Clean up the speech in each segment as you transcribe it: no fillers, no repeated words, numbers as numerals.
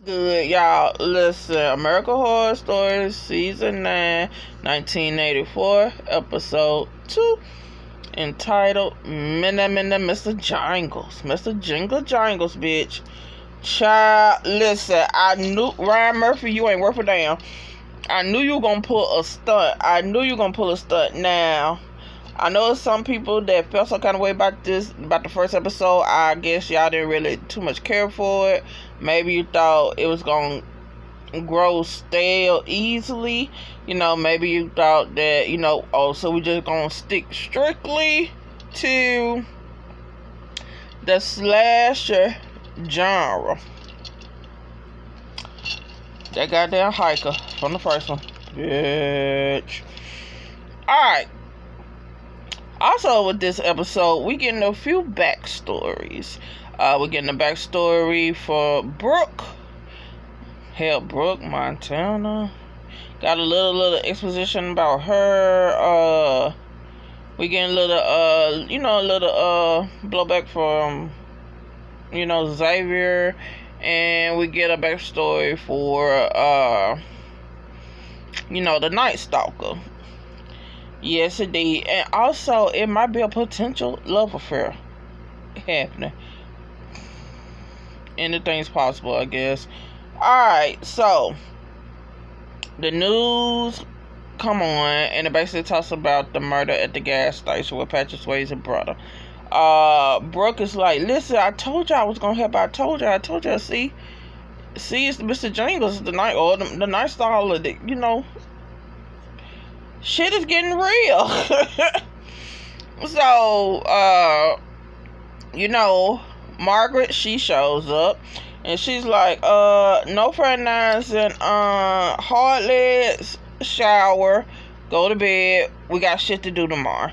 Good, y'all. Listen, American Horror Stories, Season 9, 1984, Episode 2, entitled Mr. Jingles. Mr. Jingles, bitch. Child, listen, I knew, Ryan Murphy, you ain't worth a damn. I knew you were gonna pull a stunt. Now, I know some people that felt some kind of way about the first episode. I guess y'all didn't really too much care for it. Maybe you thought it was gonna grow stale easily. Maybe you thought that, so we just gonna stick strictly to the slasher genre. That goddamn hiker from the first one. Bitch. Alright. Also, with this episode, we getting a few backstories. We're getting a backstory for Brooke. Hell, Brooke, Montana. Got a little exposition about her. We getting a little blowback from, Xavier. And we get a backstory for, the Night Stalker. Yes, indeed. And also, it might be a potential love affair happening. Anything's possible, I guess. Alright, so the news come on, and it basically talks about the murder at the gas station with Patrick Swayze's brother. Brooke is like, listen, I told you I was gonna help. I told you. See, it's Mr. Jingles, the night stalker. Shit is getting real. So, Margaret, she shows up, and she's like, no pronouns and hard legs, shower, go to bed. We got shit to do tomorrow.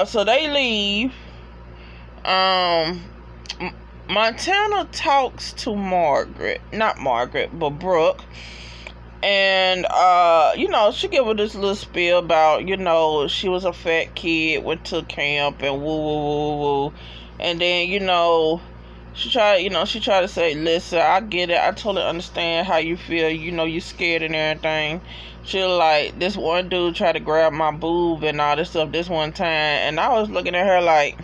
So they leave. Montana talks to Brooke. And, she give her this little spiel about, she was a fat kid, went to camp, and woo. And then, she tried to say, listen, I get it. I totally understand how you feel. You scared and everything. She like, this one dude tried to grab my boob and all this stuff this one time. And I was looking at her like,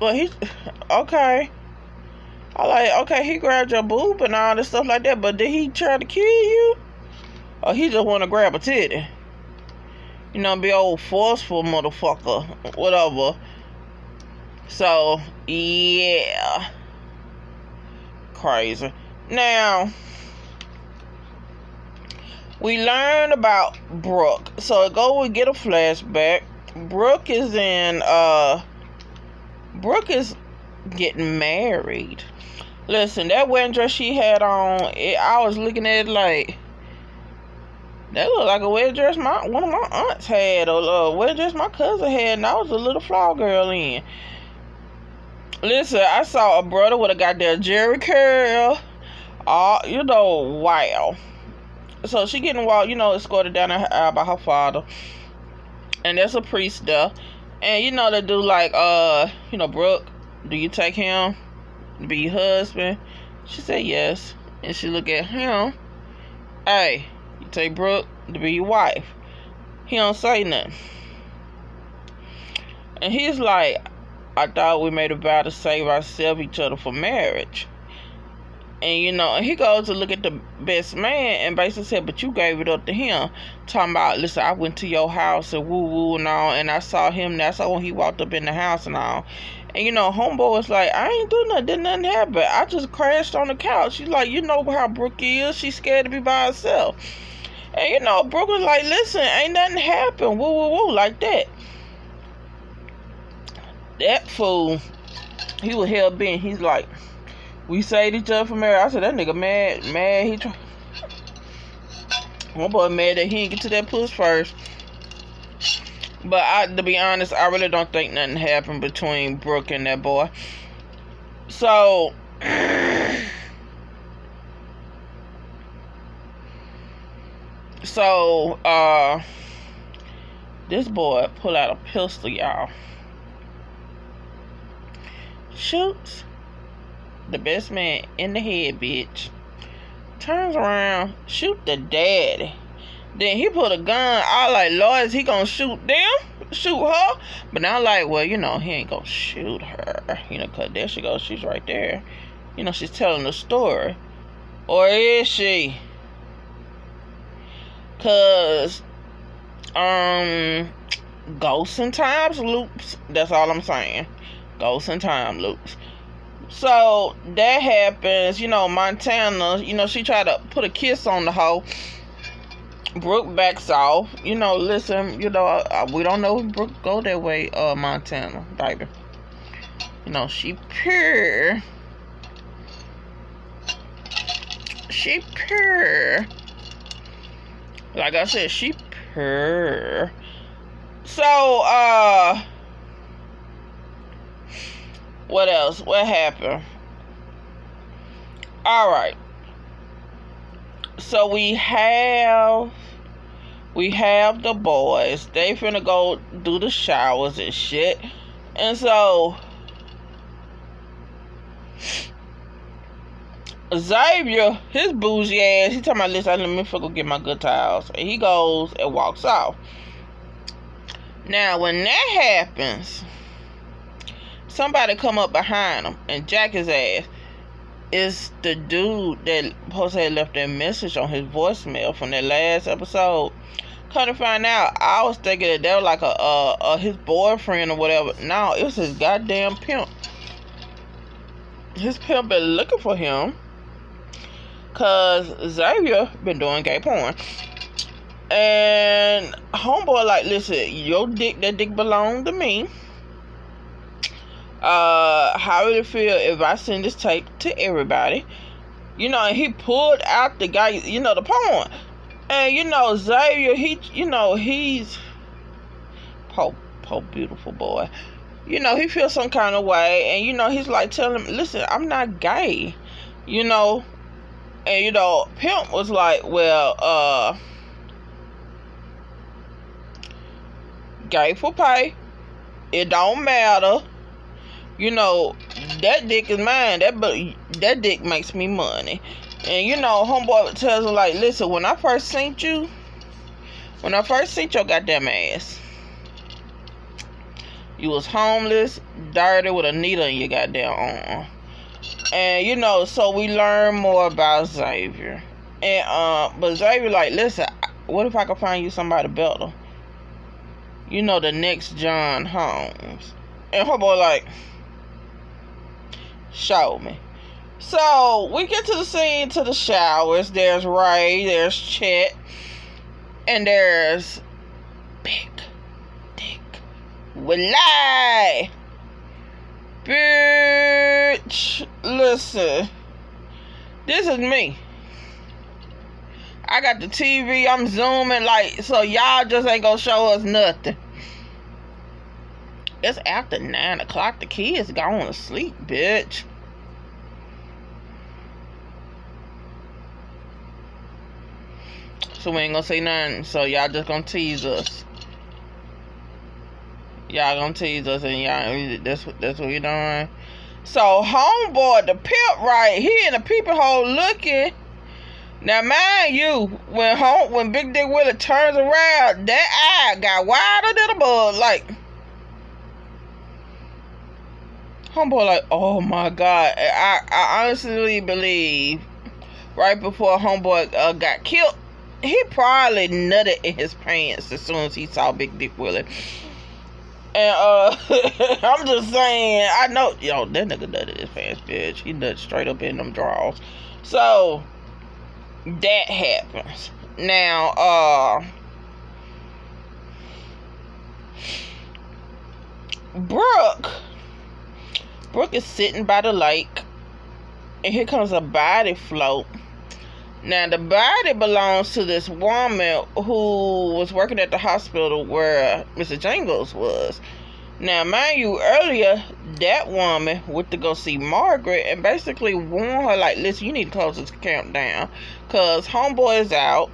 well, okay. I like, okay, he grabbed your boob and all this stuff like that, but did he try to kill you? Or he just want to grab a titty? Be old forceful motherfucker, whatever. So, yeah. Crazy. Now, we learn about Brooke. So, we get a flashback. Brooke is getting married. Listen, that wedding dress she had on, I was looking at it like, that looked like a wedding dress one of my aunts had, or a wedding dress my cousin had, and I was a little flower girl in. Listen, I saw a brother with a goddamn Jerry curl. Wow. So she getting escorted down the aisle by her father. And there's a priest there. And they do like, Brooke, do you take him to be your husband? She said yes. And she look at him. Hey, you take Brooke to be your wife? He don't say nothing. And he's like, I thought we made a vow to save ourselves each other for marriage. And he goes to look at the best man and basically said, but you gave it up to him. Talking about, listen, I went to your house and woo and all, and I saw him. That's when he walked up in the house and all. And homeboy was like, I ain't do nothing, did nothing happen. I just crashed on the couch. She's like, you know how Brooke is. She's scared to be by herself. And Brooke was like, listen, ain't nothing happened. Woo, like that. That fool, he was hell bent. He's like, we saved each other from marriage. I said, that nigga mad. My boy mad that he didn't get to that puss first. But to be honest, I really don't think nothing happened between Brooke and that boy. So, this boy pulled out a pistol, y'all. shoots the best man in the head, bitch. Turns around, shoot the daddy. Then he put a gun. I like, Lord, is he gonna shoot them? Shoot her? But now, like, well, he ain't gonna shoot her. Cause there she goes. She's right there. She's telling the story. Or is she? Cause, ghosts and times loops. That's all I'm saying. Ghosts and time loops. So that happens, Montana, she tried to put a kiss on the hoe. Brooke backs off. Listen, we don't know if Brooke go that way, Montana, baby. She pure. She pure. Like I said, she pure. So, what else? What happened? Alright. So we have the boys. They finna go do the showers and shit. And so Xavier, his bougie ass, he talking about, listen, let me go get my good towels. And he goes and walks off. Now, when that happens, somebody come up behind him and jack his ass. It's the dude that supposed to have left that message on his voicemail from that last episode. Come to find out, I was thinking that they were like his boyfriend or whatever. No, it was his goddamn pimp. His pimp been looking for him. Cause Xavier been doing gay porn. And homeboy like, listen, that dick belong to me. How would it feel if I send this tape to everybody? And he pulled out the guy, the porn. And Xavier, he's poor beautiful boy. He feels some kind of way, and he's like telling him, listen, I'm not gay. And Pimp was like, well, gay for pay. It don't matter. That dick is mine. That dick makes me money. And homeboy tells him like, listen, when I first seen your goddamn ass, you was homeless, dirty, with a needle in your goddamn arm. And so we learn more about Xavier. And but Xavier like, listen, what if I could find you somebody better? The next John Holmes. And homeboy like, show me. So we get to the scene, to the showers. There's Ray, there's Chet, and there's Big Dick Willie. Bitch, listen, this is me. I got the TV, I'm zooming, like, so y'all just ain't gonna show us nothing. It's after 9 o'clock. The kids going to sleep, bitch. So we ain't gonna say nothing. So y'all just gonna tease us. Y'all gonna tease us, and y'all, that's what you doing. So homeboy, the pimp, right? He in the peeping hole looking. Now mind you, when Big Dick Willie turns around, that eye got wider than a bug, like. Homeboy like, oh my God. I honestly believe right before homeboy got killed, he probably nutted in his pants as soon as he saw Big Dick Willie. And I'm just saying, I know, that nigga nutted in his pants, bitch. He nutted straight up in them drawers. So that happens. Now Brooke is sitting by the lake, and here comes a body float. Now, the body belongs to this woman who was working at the hospital where Mr. Jingles was. Now, mind you, earlier, that woman went to go see Margaret and basically warned her, like, listen, you need to close this camp down, because homeboy is out,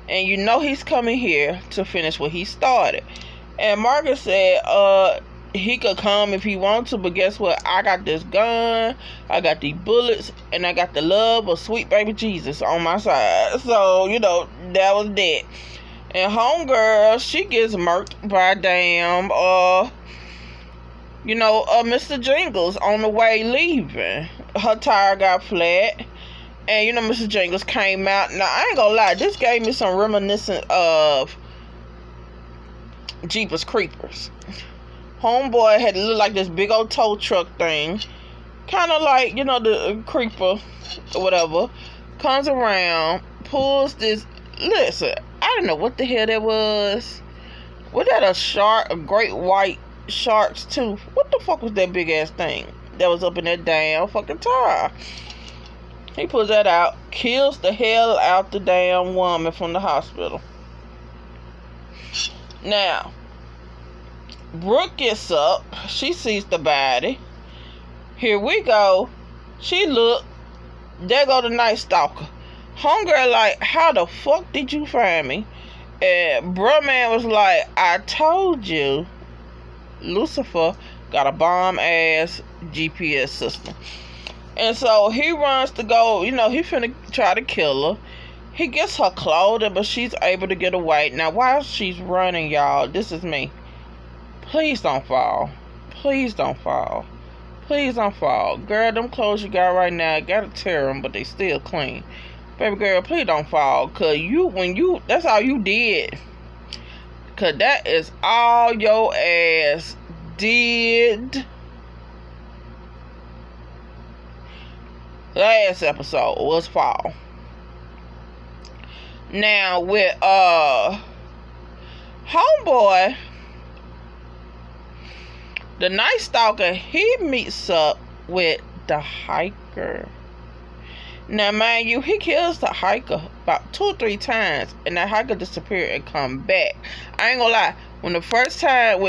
and he's coming here to finish what he started. And Margaret said, he could come if he wants to, but guess what? I got this gun, I got these bullets, and I got the love of sweet baby Jesus on my side. So, that was that. And homegirl, she gets murked by damn, Mr. Jingles on the way leaving. Her tire got flat. And, Mr. Jingles came out. Now, I ain't gonna lie, this gave me some reminiscent of Jeepers Creepers. Homeboy had to look like this big old tow truck thing. Kind of like, the creeper or whatever. Comes around, pulls this. Listen, I don't know what the hell that was. Was that a shark? A great white shark's tooth? What the fuck was that big ass thing that was up in that damn fucking tire? He pulls that out, kills the hell out the damn woman from the hospital. Now, Brooke gets up. She sees the body. Here we go. She look. There go the Night Stalker. Homegirl like, how the fuck did you find me? And bruh man was like, I told you Lucifer got a bomb ass GPS system. And so he runs to go, he finna try to kill her. He gets her clothing, but she's able to get away. Now while she's running, y'all, this is me. Please don't fall. Please don't fall. Please don't fall. Girl, them clothes you got right now, gotta tear them, but they still clean. Baby girl, please don't fall. Cause that's all you did. Cause that is all your ass did. Last episode was fall. Now with homeboy, the Night Stalker, he meets up with the hiker. Now, mind you, he kills the hiker about 2 or 3 times, and that hiker disappeared and come back. I ain't gonna lie, when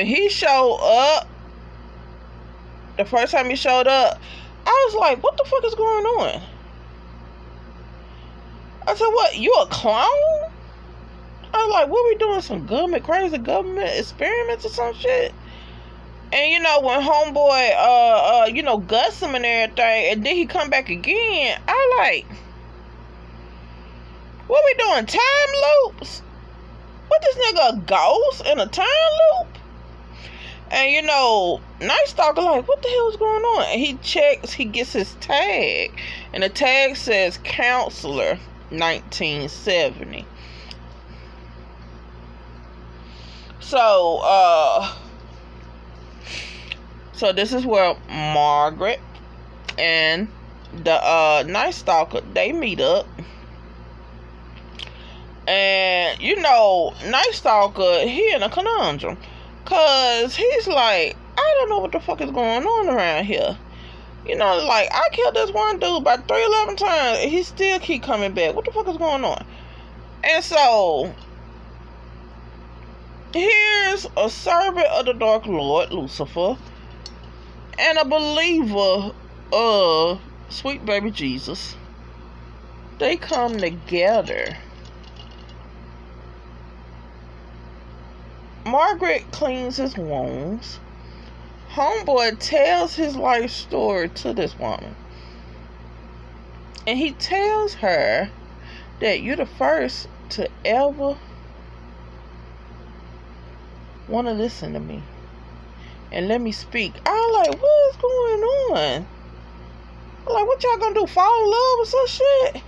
he showed up, the first time he showed up, I was like, what the fuck is going on? I said, what, you a clone? I was like, what we doing, some crazy government experiments or some shit? And when homeboy guts him and everything, and then he come back again, I like, what we doing, time loops? What, this nigga a ghost in a time loop? And Night Stalker like, what the hell is going on? And he checks, he gets his tag, and the tag says Counselor 1970. So this is where Margaret and the Night Stalker, they meet up. And Night Stalker, he in a conundrum. Cause he's like, I don't know what the fuck is going on around here. Like, I killed this one dude about 311 times, and he still keep coming back. What the fuck is going on? And so here's a servant of the Dark Lord, Lucifer, and a believer of sweet baby Jesus. They come together. Margaret cleans his wounds. Homeboy tells his life story to this woman. And he tells her that you're the first to ever want to listen to me and let me speak. I'm like, what is going on? I'm like, what y'all gonna do, fall in love or some shit?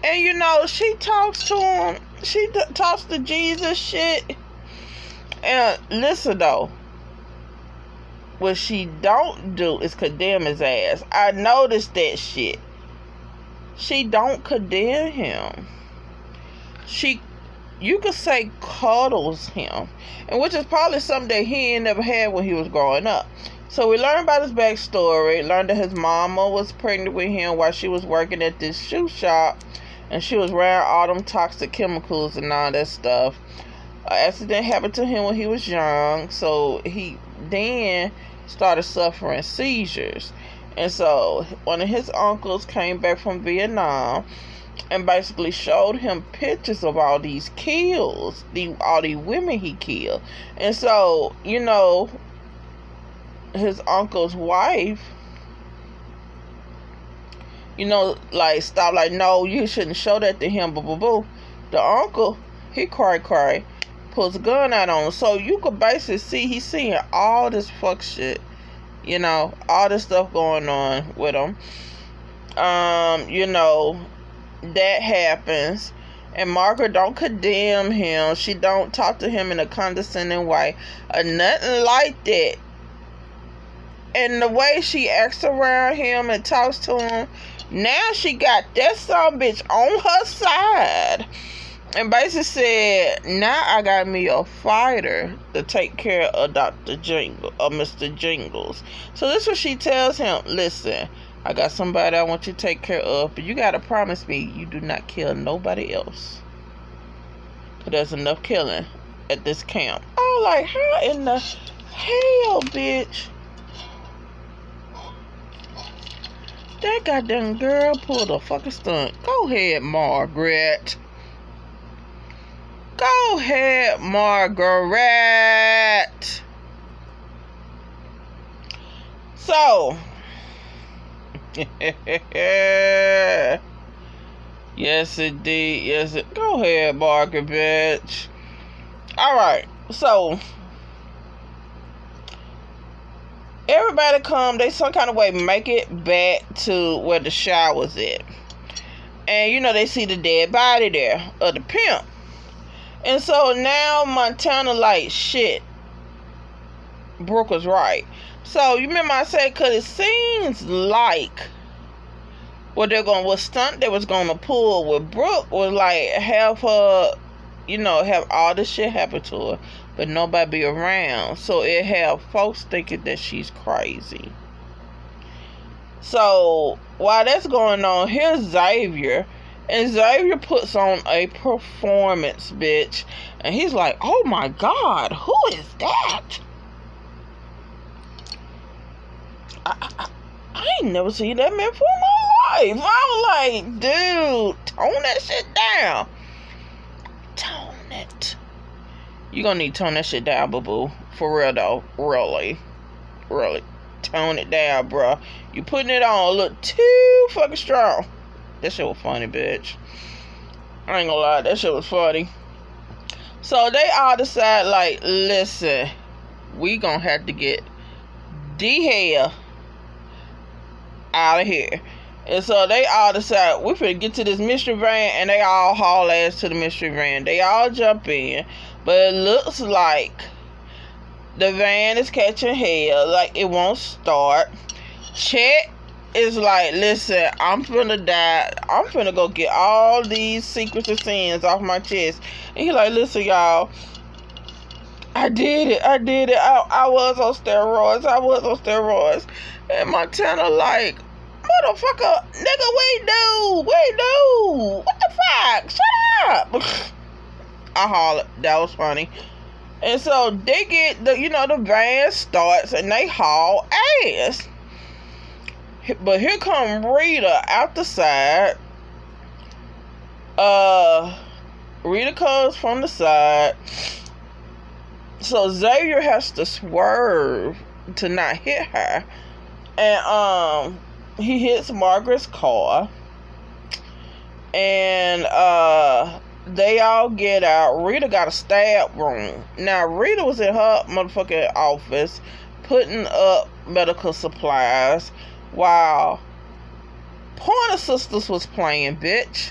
And she talks to him. She talks to Jesus shit. And listen though, what she don't do is condemn his ass. I noticed that shit. She don't condemn him. You could say cuddles him, and which is probably something that he ain't never had when he was growing up. So we learned about his backstory, learned that his mama was pregnant with him while she was working at this shoe shop, and she was wearing all them toxic chemicals and all that stuff. An accident happened to him when he was young, so he then started suffering seizures. And so one of his uncles came back from Vietnam and basically showed him pictures of all these kills, all these women he killed. And so, his uncle's wife, like, stop, like, no, you shouldn't show that to him, boo, boo, boo. The uncle, he cry, pulls a gun out on him. So you could basically see he's seeing all this fuck shit, all this stuff going on with him. That happens. And Margaret don't condemn him. She don't talk to him in a condescending way or nothing like that. And the way she acts around him and talks to him, now she got that son bitch on her side. And basically said, now I got me a fighter to take care of Dr. Jingle, or Mr. Jingles. So this is what she tells him. Listen, I got somebody I want you to take care of, but you got to promise me you do not kill nobody else. Because there's enough killing at this camp. Oh, like, how in the hell, bitch? That goddamn girl pulled a fucking stunt. Go ahead, Margaret. Go ahead, Margaret. So, yes, indeed. Yes, go ahead, Margaret, bitch. Alright, so everybody come, they some kind of way make it back to where the shower's at. And they see the dead body there of the pimp. And so now Montana like, shit, Brooke was right. So you remember I said, cause it seems like what stunt they was gonna pull with Brooke was like have her, have all this shit happen to her, but nobody be around. So it have folks thinking that she's crazy. So while that's going on, here's Xavier. And Xavier puts on a performance, bitch. And he's like, oh my God, who is that? I ain't never seen that man before in my life. I was like, dude, tone that shit down. Tone it. You gonna need to tone that shit down, boo-boo. For real, though. Really. Tone it down, bruh. You putting it on a little too fucking strong. That shit was funny, bitch. I ain't gonna lie, that shit was funny. So they all decide, like, listen, we gonna have to get the hell out of here. And so they all decide, we finna get to this mystery van, and they all haul ass to the mystery van. They all jump in, but it looks like the van is catching hell, like it won't start. Chet is like, listen, I'm finna die. I'm finna go get all these secrets and sins off my chest. And he like, listen, y'all, I did it. I was on steroids. And Montana like, motherfucker, nigga, we do. What the fuck? Shut up. I hollered. That was funny. And so they get the van starts and they haul ass. But here come Rita out the side. Rita comes from the side. So Xavier has to swerve to not hit her. And he hits Margaret's car. And they all get out. Rita got a stab wound. Now Rita was in her motherfucking office putting up medical supplies while Pointer Sisters was playing, bitch.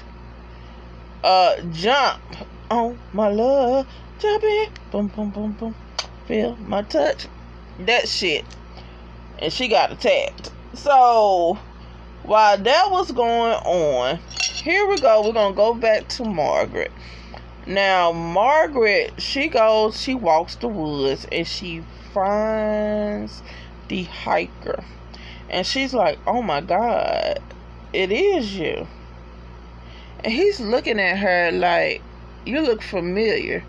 Jump on my love, jump in, boom, boom, boom, boom, feel my touch, that shit. And she got attacked. So while that was going on, here we go, we're gonna go back to Margaret. Now Margaret, she walks the woods and she finds the hiker. And she's like, oh my God, it is you. And he's looking at her like, you look familiar.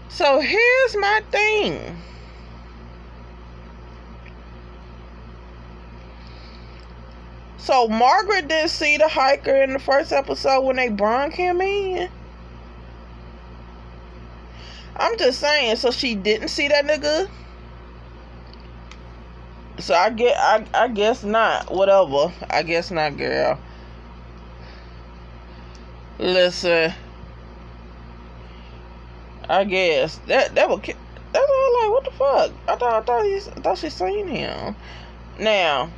So here's my thing. So Margaret didn't see the hiker in the first episode when they brung him in. I'm just saying, so she didn't see that nigga? So I guess not. Whatever. I guess not, girl. Listen. I guess that was. That's all. Like, what the fuck? I thought she seen him. Now,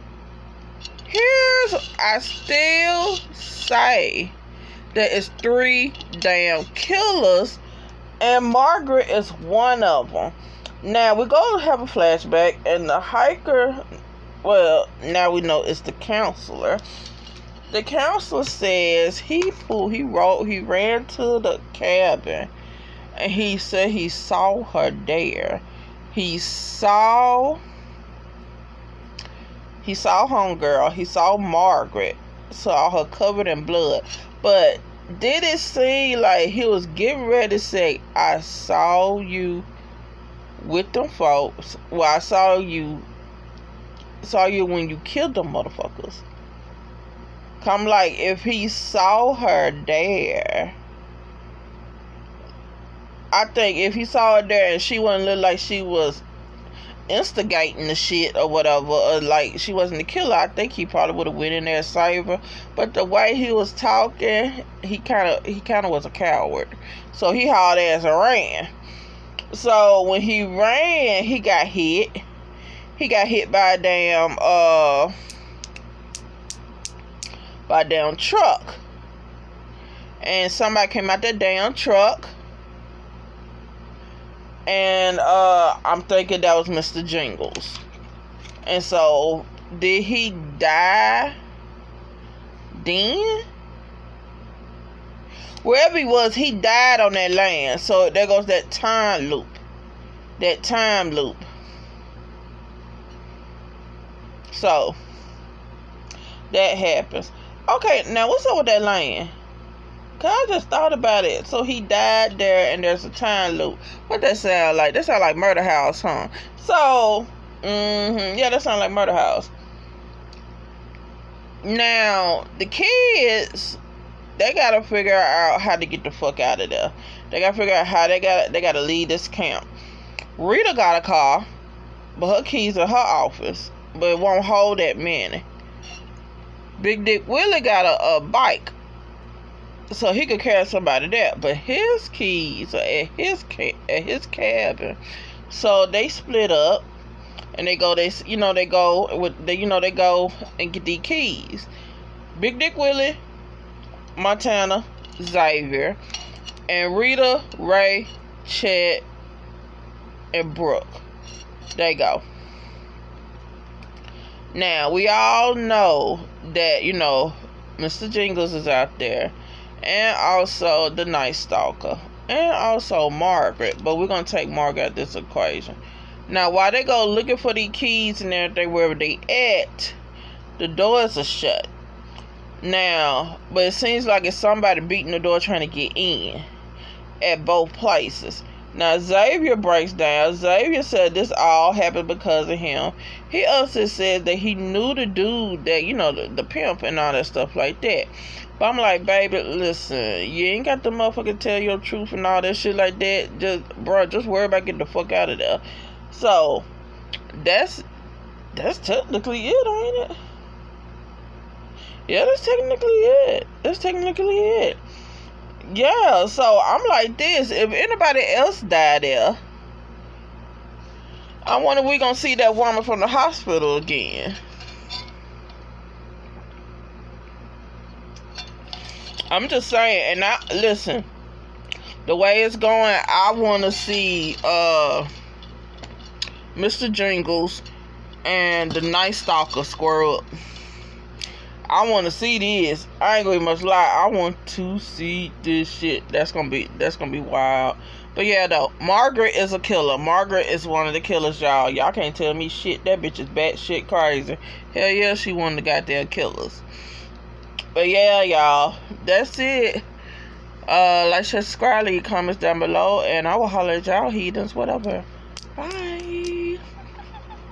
I still say that it's 3 damn killers, and Margaret is one of them. Now we go have a flashback, and the hiker. Well, now we know it's the counselor. The counselor says he ran to the cabin, and he said he saw her there. He saw homegirl. He saw Margaret. Saw her covered in blood. But did it seem like he was getting ready to say, I saw you with them folks? Well, I saw you when you killed them motherfuckers. Come, like, if he saw her there, I think if he saw her there and she wouldn't look like she was instigating the shit or whatever, or like she wasn't the killer, I think he probably would have went in there and saved her. But the way he was talking, he kind of was a coward. So he hauled ass and ran. So when he ran, he got hit. He got hit by a damn truck. And somebody came out that damn truck. And I'm thinking that was Mr. Jingles. And so, did he die then? Wherever he was, he died on that land. So there goes that time loop. So that happens. Okay, now what's up with that land? Cause I just thought about it. So he died there, and there's a time loop. What that sound like? That sound like Murder House, huh? So, yeah, that sound like Murder House. Now the kids, they gotta figure out how to get the fuck out of there. They gotta figure out how they gotta leave this camp. Rita got a car, but her keys are her office, but it won't hold that many. Big Dick Willie got a bike, so he could carry somebody there, but his keys are at his cabin. So they split up, and they go and get these keys. Big Dick Willie, Montana, Xavier, and Rita, Ray, Chet, and Brooke. They go. Now, we all know that, Mr. Jingles is out there, and also the Night Stalker, and also Margaret, but we're going to take Margaret out of this equation. Now, while they go looking for these keys and everything, wherever they at, the doors are shut. Now, but it seems like it's somebody beating the door trying to get in at both places. Now, Xavier breaks down. Xavier said this all happened because of him. He also said that he knew the dude that, the pimp and all that stuff like that. But I'm like, baby, listen, you ain't got the motherfucker tell your truth and all that shit like that. Just worry about getting the fuck out of there. So, that's technically it, ain't it? Yeah, that's technically it. Yeah, so I'm like this. If anybody else died there, I wonder if we gonna see that woman from the hospital again. I'm just saying, and listen, the way it's going, I want to see Mr. Jingles and the Night Stalker square up. I want to see this. I ain't gonna much lie. I want to see this shit. That's gonna be wild. But yeah, though, Margaret is a killer. Margaret is one of the killers, y'all. Y'all can't tell me shit. That bitch is batshit crazy. Hell yeah, she one of the goddamn killers. But yeah, y'all, that's it. Like, share, subscribe, leave comments down below, and I will holler at y'all heathens, whatever. Bye.